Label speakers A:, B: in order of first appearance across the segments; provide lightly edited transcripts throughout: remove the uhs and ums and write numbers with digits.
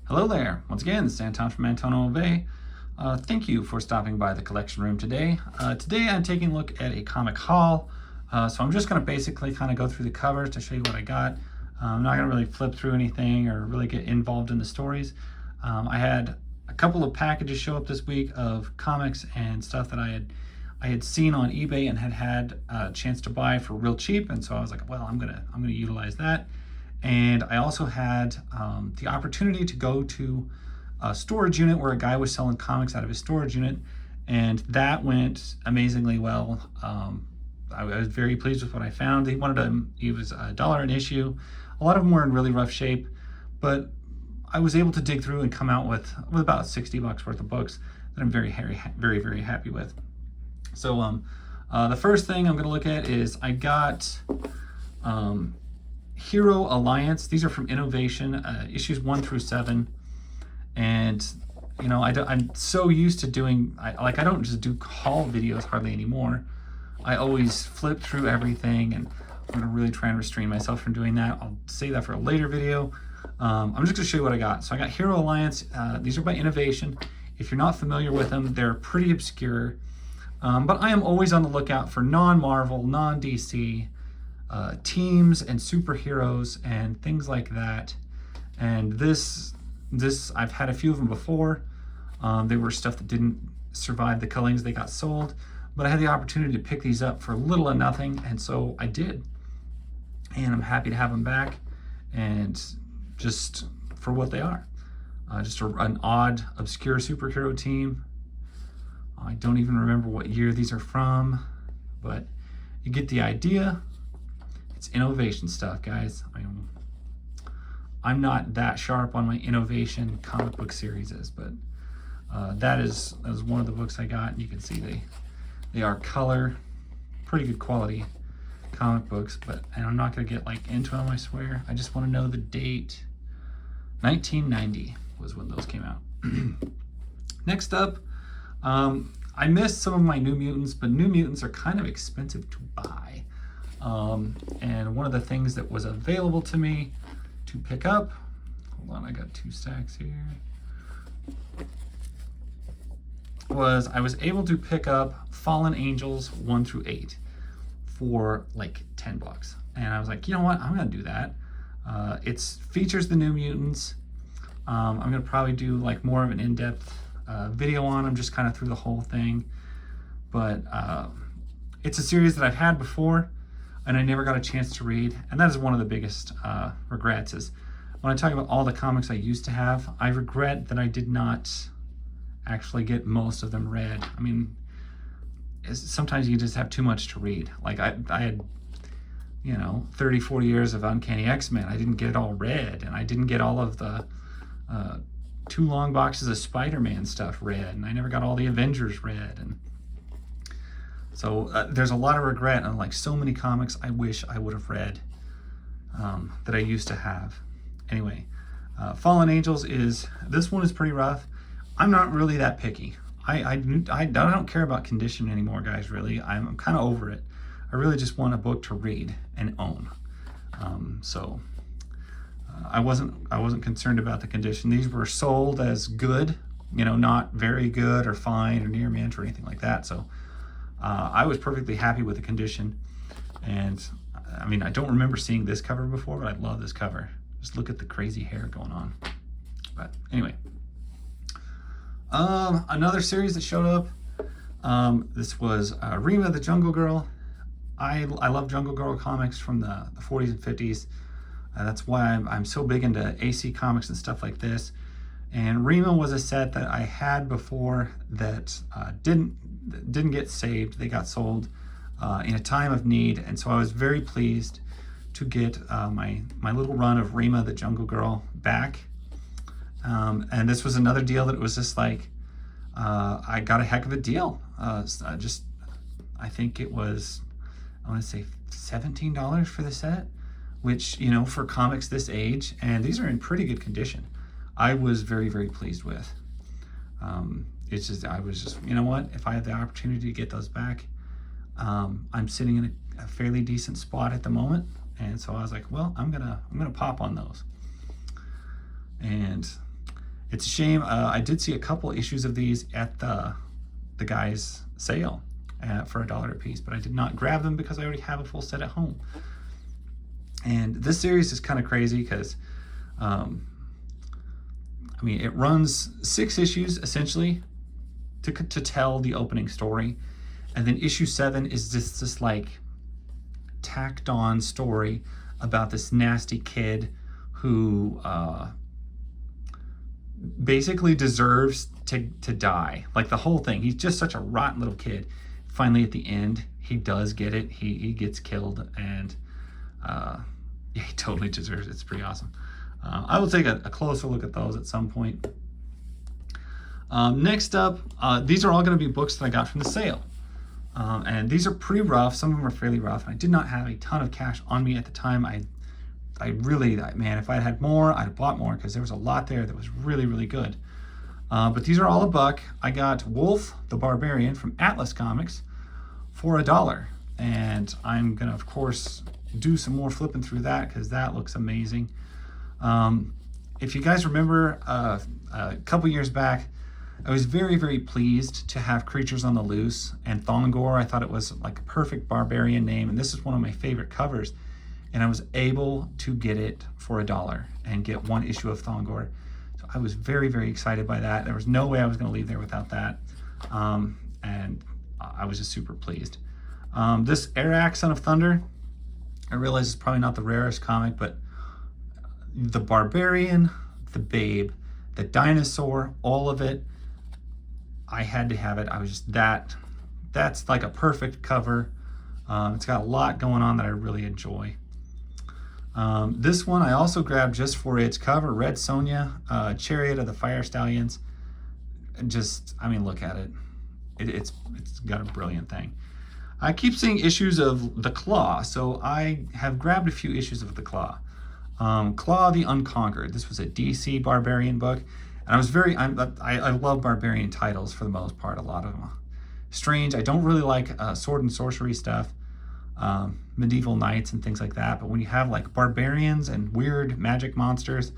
A: Hello there. Once again, this is Anton from Antonio Bay. Thank you for stopping by the collection room today. Today I'm taking a look at a comic haul. So I'm just going to basically kind of go through the covers to show you what I got. I'm not going to really flip through anything or really get involved in the stories. I had a couple of packages show up this week of comics and stuff that I had seen on eBay and had a chance to buy for real cheap, and so I was like, well, I'm gonna utilize that. And I also had the opportunity to go to a storage unit where a guy was selling comics out of his storage unit, and that went amazingly well. I was very pleased with what I found. He was $1 an issue. A lot of them were in really rough shape, but I was able to dig through and come out with about $60 worth of books that I'm very happy with. So the first thing I'm going to look at is I got Hero Alliance. These are from Innovation, issues 1 through 7. And you know, I'm so used to doing, I don't just do haul videos hardly anymore. I always flip through everything, and I'm going to really try and restrain myself from doing that. I'll save that for a later video. I'm just going to show you what I got. So I got Hero Alliance. These are by Innovation. If you're not familiar with them, they're pretty obscure. But I am always on the lookout for non-Marvel, non-DC teams and superheroes and things like that. And this I've had a few of them before. They were stuff that didn't survive the cullings. They got sold. But I had the opportunity to pick these up for little or nothing, and so I did. And I'm happy to have them back, and just for what they are. Just an odd, obscure superhero team. I don't even remember what year these are from, but you get the idea. It's Innovation stuff, guys. I'm not that sharp on my Innovation comic book series, but that is one of the books I got, and you can see they are color, pretty good quality comic books, and I'm not going to get into them, I swear. I just want to know the date. 1990 was when those came out. Next up, I missed some of my New Mutants, but New Mutants are kind of expensive to buy. And one of the things that was available to me to pick up, hold on, I got 2 stacks here, was I was able to pick up Fallen Angels 1 through 8 for like $10. And I was like, you know what, I'm gonna do that. It features the New Mutants. I'm gonna probably do more of an in-depth video on them, just kind of through the whole thing. But it's a series that I've had before, and I never got a chance to read. And that is one of the biggest regrets, is when I talk about all the comics I used to have, I regret that I did not actually get most of them read. I mean, sometimes you just have too much to read. Like I had, 30, 40 years of Uncanny X-Men. I didn't get it all read, and I didn't get all of the 2 long boxes of Spider-Man stuff read, and I never got all the Avengers read. And so there's a lot of regret on so many comics I wish I would have read that I used to have. Anyway, Fallen Angels this one is pretty rough. I'm not really that picky. I don't care about condition anymore, guys, really. I'm kind of over it. I really just want a book to read and own. So I wasn't concerned about the condition. These were sold as good, not very good or fine or near mint or anything like that. So I was perfectly happy with the condition. And I mean, I don't remember seeing this cover before, but I love this cover. Just look at the crazy hair going on. But anyway, another series that showed up. This was Rima the Jungle Girl. I love Jungle Girl comics from the 40s and 50s. That's why I'm so big into AC comics and stuff like this. And Rima was a set that I had before that didn't get saved. They got sold in a time of need, and so I was very pleased to get my little run of Rima the Jungle Girl back. And this was another deal that it was just I got a heck of a deal. I think it was, I want to say $17 for the set, which, for comics this age, and these are in pretty good condition, I was very, very pleased with. I was just, you know what, if I had the opportunity to get those back, I'm sitting in a fairly decent spot at the moment, and so I was like, well, I'm gonna pop on those. And It's a shame. I did see a couple issues of these at the guy's sale for $1 a piece, but I did not grab them because I already have a full set at home. And this series is kind of crazy because, I mean, it runs 6 issues essentially to tell the opening story, and then issue 7 is just this like tacked on story about this nasty kid who basically deserves to die. Like the whole thing, he's just such a rotten little kid. Finally at the end he does get it. He gets killed, and yeah, he totally deserves it. It's pretty awesome. I will take a closer look at those at some point. Next up, these are all going to be books that I got from the sale. And these are pretty rough. Some of them are fairly rough. And I did not have a ton of cash on me at the time. I really, man, if I had more, I'd have bought more because there was a lot there that was really, really good. But these are all $1. I got Wolf the Barbarian from Atlas Comics for $1. And I'm going to, of course, do some more flipping through that because that looks amazing. If you guys remember a couple years back, I was very, very pleased to have Creatures on the Loose and Thongor. I thought it was like a perfect barbarian name, and this is one of my favorite covers. And I was able to get it for $1 and get 1 issue of Thongor. So I was very, very excited by that. There was no way I was going to leave there without that. And I was just super pleased. This Arak, Son of Thunder, I realize it's probably not the rarest comic, but the Barbarian, the Babe, the Dinosaur, all of it, I had to have it. I was just that's like a perfect cover. It's got a lot going on that I really enjoy. This one I also grabbed just for its cover, Red Sonja, Chariot of the Fire Stallions. Just, I mean, look at it. It's got a brilliant thing. I keep seeing issues of The Claw, so I have grabbed a few issues of The Claw. Claw the Unconquered. This was a DC Barbarian book, and I was I love Barbarian titles for the most part, a lot of them. Strange, I don't really like sword and sorcery stuff, medieval knights and things like that, but when you have like barbarians and weird magic monsters,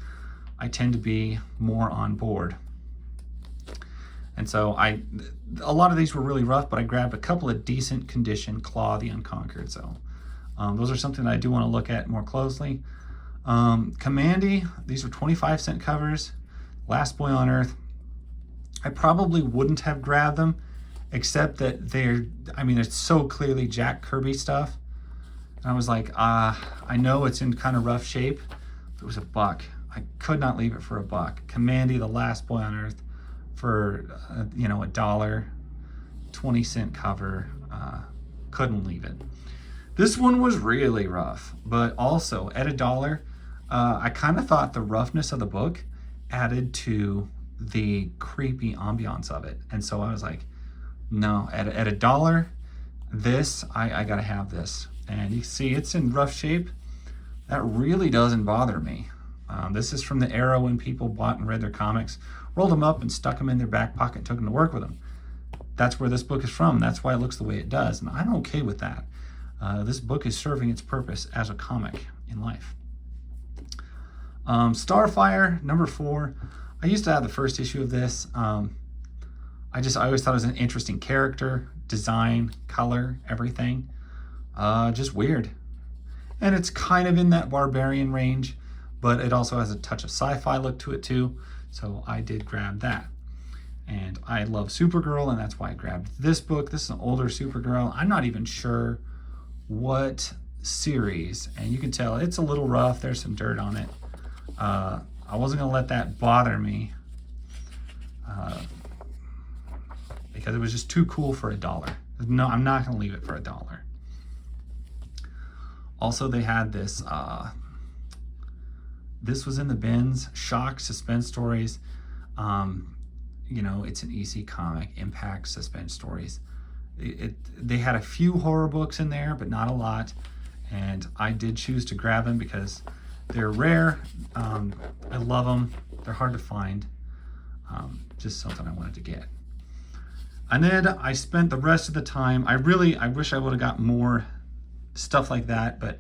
A: I tend to be more on board. And so a lot of these were really rough, but I grabbed a couple of decent condition Claw the Unconquered. So those are something that I do want to look at more closely. Commandy, these are 25-cent covers. Last Boy on Earth. I probably wouldn't have grabbed them, except that they're so clearly Jack Kirby stuff. And I was like, I know it's in kind of rough shape. It was $1. I could not leave it for $1. Commandy, The Last Boy on Earth, for $1, 20-cent cover. Couldn't leave it. This one was really rough, but also at $1, I kind of thought the roughness of the book added to the creepy ambiance of it. And so I was like, no, at $1, this, I gotta have this. And you see it's in rough shape. That really doesn't bother me. This is from the era when people bought and read their comics, rolled them up and stuck them in their back pocket and took them to work with them. That's where this book is from. That's why it looks the way it does. And I'm okay with that. This book is serving its purpose as a comic in life. Starfire, number 4. I used to have the first issue of this. I always thought it was an interesting character, design, color, everything. Just weird. And it's kind of in that barbarian range, but it also has a touch of sci-fi look to it too. So I did grab that. And I love Supergirl, and that's why I grabbed this book. This is an older Supergirl. I'm not even sure what series, and you can tell it's a little rough. There's some dirt on it. I wasn't gonna let that bother me because it was just too cool for $1. No, I'm not gonna leave it for $1. Also, they had this, this was in the bins, Shock Suspense Stories. It's an EC comic, Impact Suspense Stories. They had a few horror books in there, but not a lot. And I did choose to grab them because they're rare. I love them. They're hard to find. Just something I wanted to get. And then I spent the rest of the time, I wish I would have got more stuff like that, but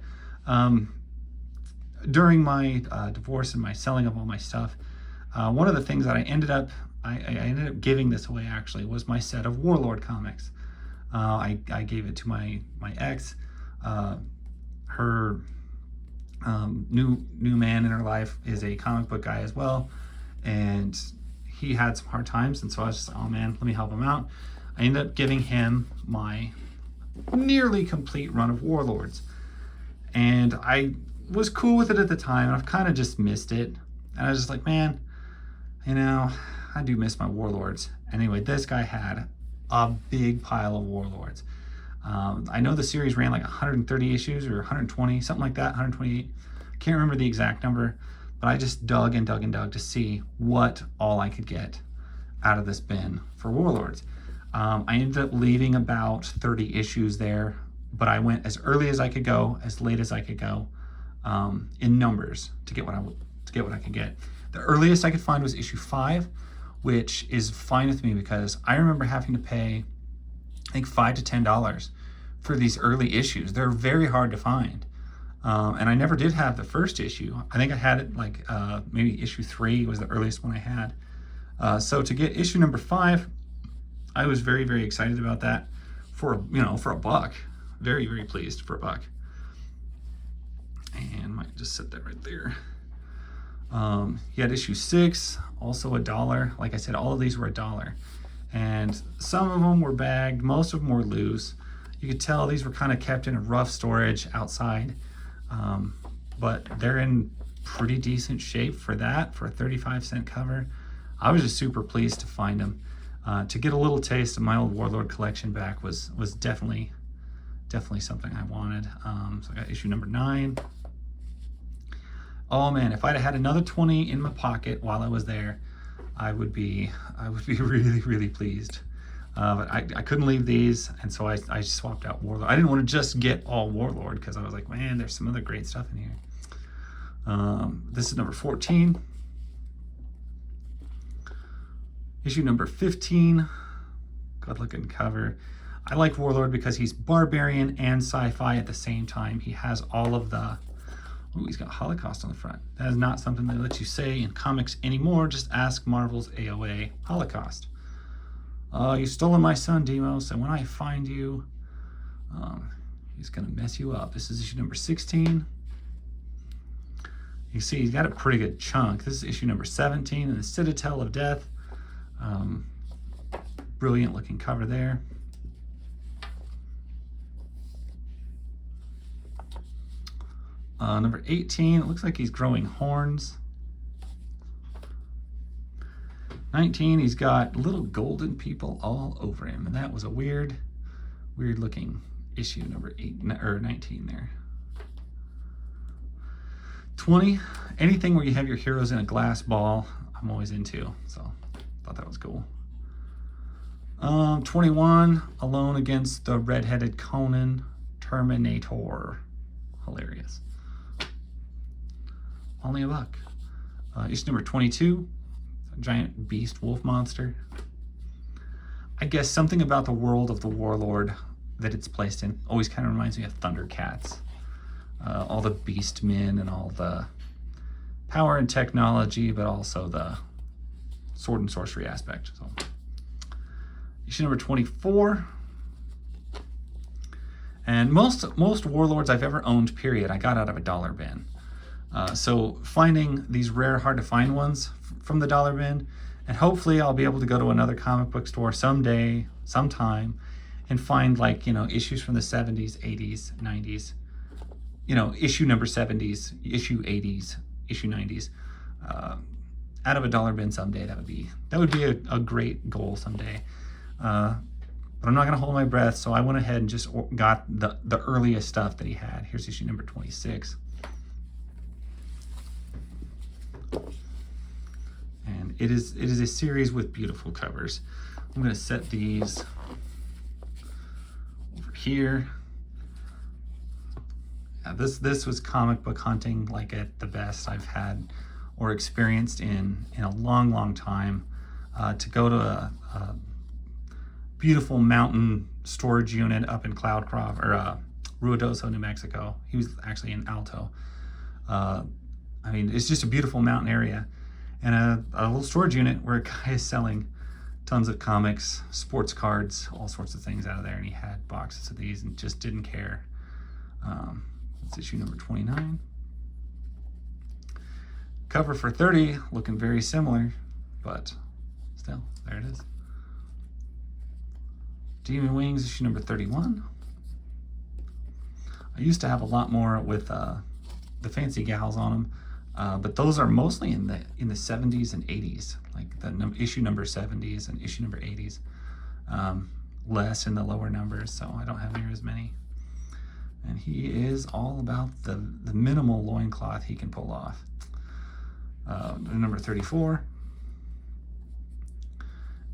A: during my divorce and my selling of all my stuff, One of the things that I ended up giving this away actually was my set of Warlord comics. I gave it to my ex. Her new man in her life is a comic book guy as well, and he had some hard times, and so I was just, oh man, let me help him out. I ended up giving him my nearly complete run of Warlords, and I was cool with it at the time, and I've kind of just missed it, and I was just like, man, you know, I do miss my Warlords. Anyway, this guy had a big pile of Warlords. I know the series ran like 130 issues or 120, something like that, 128. Can't remember the exact number, but I just dug and dug and dug to see what all I could get out of this bin for Warlords. I ended up leaving about 30 issues there, but I went as early as I could go, as late as I could go, in numbers to get what I could get. The earliest I could find was issue 5, which is fine with me because I remember having to pay, I think, $5 to $10 for these early issues. They're very hard to find. And I never did have the first issue. I think I had it like maybe issue 3 was the earliest one I had. So to get issue number 5, I was very, very excited about that for a buck. Very, very pleased for a buck. And might just set that right there. He had issue 6, also $1. Like I said, all of these were $1. And some of them were bagged, most of them were loose. You could tell these were kind of kept in a rough storage outside, but they're in pretty decent shape for that, for a 35-cent cover. I was just super pleased to find them. To get a little taste of my old Warlord collection back was definitely something I wanted. So I got issue number 9. Oh man, if I'd had another 20 in my pocket while I was there, I would be really, really pleased. But I couldn't leave these, and so I swapped out Warlord. I didn't want to just get all Warlord because I was like, man, there's some other great stuff in here. This is number 14. Issue number 15. Good looking cover. I like Warlord because he's barbarian and sci-fi at the same time. He has all of the... Ooh, he's got Holocaust on the front. That is not something they let you say in comics anymore. Just ask Marvel's AOA Holocaust. You've stolen my son, Demos, and when I find you, he's gonna mess you up. This is issue number 16. You see, he's got a pretty good chunk. This is issue number 17 in the Citadel of Death. Brilliant looking cover there. Number 18, it looks like he's growing horns. 19, he's got little golden people all over him, and that was a weird looking issue, number 19 there. 20, anything where you have your heroes in a glass ball, I'm always into, so thought that was cool. 21, Alone Against the Red-Headed Conan, Terminator. Hilarious. Only a buck. Issue number 22, a giant beast wolf monster. I guess something about the world of the Warlord that it's placed in always kind of reminds me of Thundercats. All the beast men and all the power and technology, but also the sword and sorcery aspect. So, issue number 24. And most Warlords I've ever owned, period, I got out of a dollar bin. So finding these rare, hard to find ones from the dollar bin, and hopefully I'll be able to go to another comic book store someday, sometime, and find, like, issues from the 70s, 80s, 90s, issue number 70s, issue 80s, issue 90s, out of a dollar bin someday. That would be a great goal someday. But I'm not gonna hold my breath, so I went ahead and just got the earliest stuff that he had. Here's issue number 26. And it is a series with beautiful covers. I'm gonna set these over here. This was comic book hunting like at the best I've had or experienced in a long time. To go to a beautiful mountain storage unit up in Cloudcroft, or Ruidoso, New Mexico. He was actually in Alto. I mean, it's just a beautiful mountain area. and a little storage unit where a guy is selling tons of comics, sports cards, all sorts of things out of there, and he had boxes of these and just didn't care. It's issue number 29. Cover for 30, looking very similar, but still, there it is. Demon Wings, issue number 31. I used to have a lot more with the fancy gals on them, but those are mostly in the 70s and 80s, like the issue number 70s and issue number 80s. Less in the lower numbers, so I don't have near as many. And he is all about the minimal loincloth he can pull off. Number 34.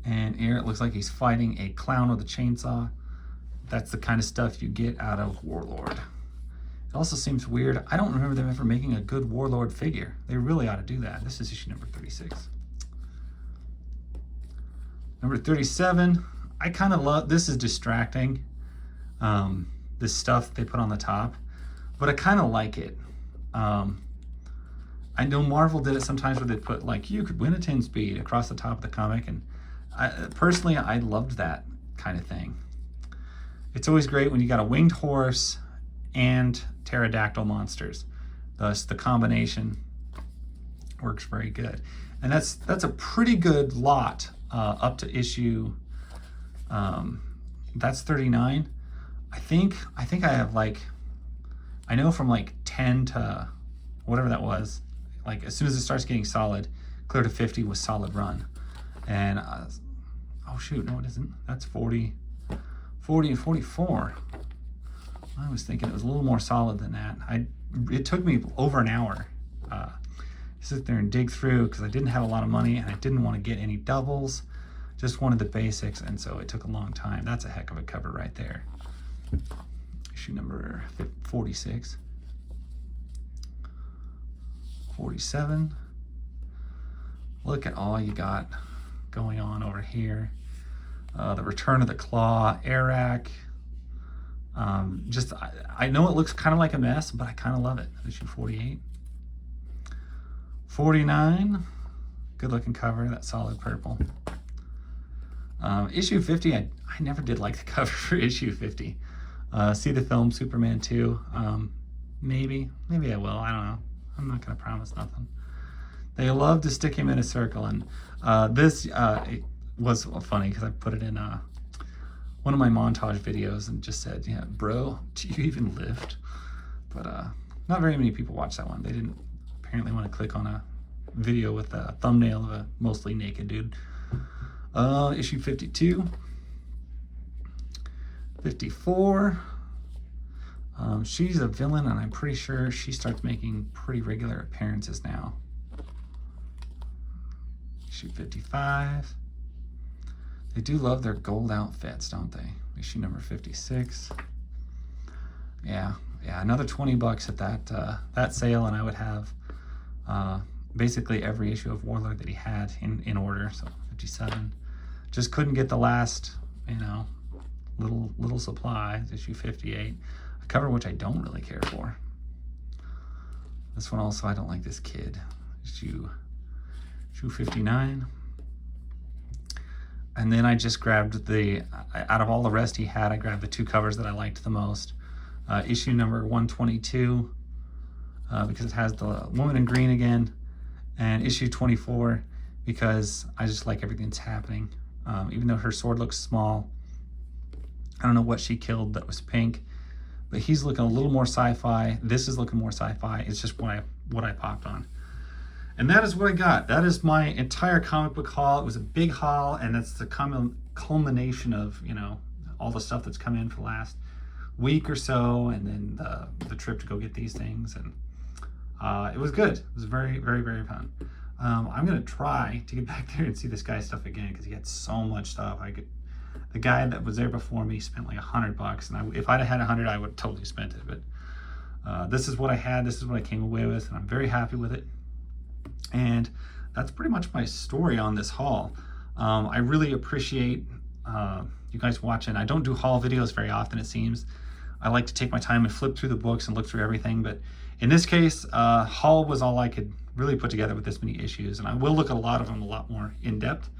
A: And here it looks like he's fighting a clown with a chainsaw. That's the kind of stuff you get out of Warlord. It also seems weird. I don't remember them ever making a good Warlord figure. They really ought to do that. This is issue number 36. Number 37. I kind of love, this is distracting, this stuff they put on the top, but I kind of like it. I know Marvel did it sometimes where they put like, you could win a 10 speed across the top of the comic, and personally, I loved that kind of thing. It's always great when you got a winged horse and pterodactyl monsters. Thus, the combination works very good. And that's a pretty good lot up to issue, that's 39. I think I have like, I know from like 10 to whatever that was, like as soon as it starts getting solid, clear to 50 was solid run. And oh shoot, no it isn't. That's 40 and 44. I was thinking it was a little more solid than that. It took me over an hour to sit there and dig through because I didn't have a lot of money and I didn't want to get any doubles. Just wanted the basics, and so it took a long time. That's a heck of a cover right there. Issue number 46. 47. Look at all you got going on over here. The Return of the Claw, Arak. I know it looks kind of like a mess, but I kind of love it. Issue 48. 49. Good looking cover, that solid purple. Issue 50, I never did like the cover for issue 50. See the film Superman 2. Maybe I will. I don't know. I'm not going to promise nothing. They love to stick him in a circle, and this was funny because I put it in one of my montage videos and just said, yeah, bro, do you even lift? But not very many people watched that one. They didn't apparently want to click on a video with a thumbnail of a mostly naked dude. Issue 52. 54. She's a villain, and I'm pretty sure she starts making pretty regular appearances now. Issue 55. They do love their gold outfits, don't they? Issue number 56. Yeah, another $20 at that sale, and I would have basically every issue of Warlord that he had in order. So 57. Just couldn't get the last, little supply. Issue 58. A cover which I don't really care for. This one also, I don't like this kid. Issue 59. And then I just grabbed out of all the rest he had, I grabbed the two covers that I liked the most. Issue number 122, because it has the woman in green again, and issue 24, because I just like everything that's happening. Even though her sword looks small, I don't know what she killed that was pink, but he's looking a little more sci-fi. This is looking more sci-fi. It's just what I popped on. And that is what I got. That is my entire comic book haul. It was a big haul, and that's the culmination of, all the stuff that's come in for the last week or so, and then the trip to go get these things. And it was good. It was very, very, very fun. I'm going to try to get back there and see this guy's stuff again because he had so much stuff. The guy that was there before me spent like $100, and if I'd have had 100, I would have totally spent it. But this is what I had. This is what I came away with, and I'm very happy with it. And that's pretty much my story on this haul. I really appreciate you guys watching. I don't do haul videos very often, it seems. I like to take my time and flip through the books and look through everything, but in this case, haul was all I could really put together with this many issues, and I will look at a lot of them a lot more in depth.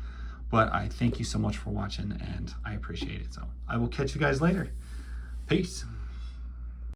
A: But I thank you so much for watching, and I appreciate it. So I will catch you guys later. Peace.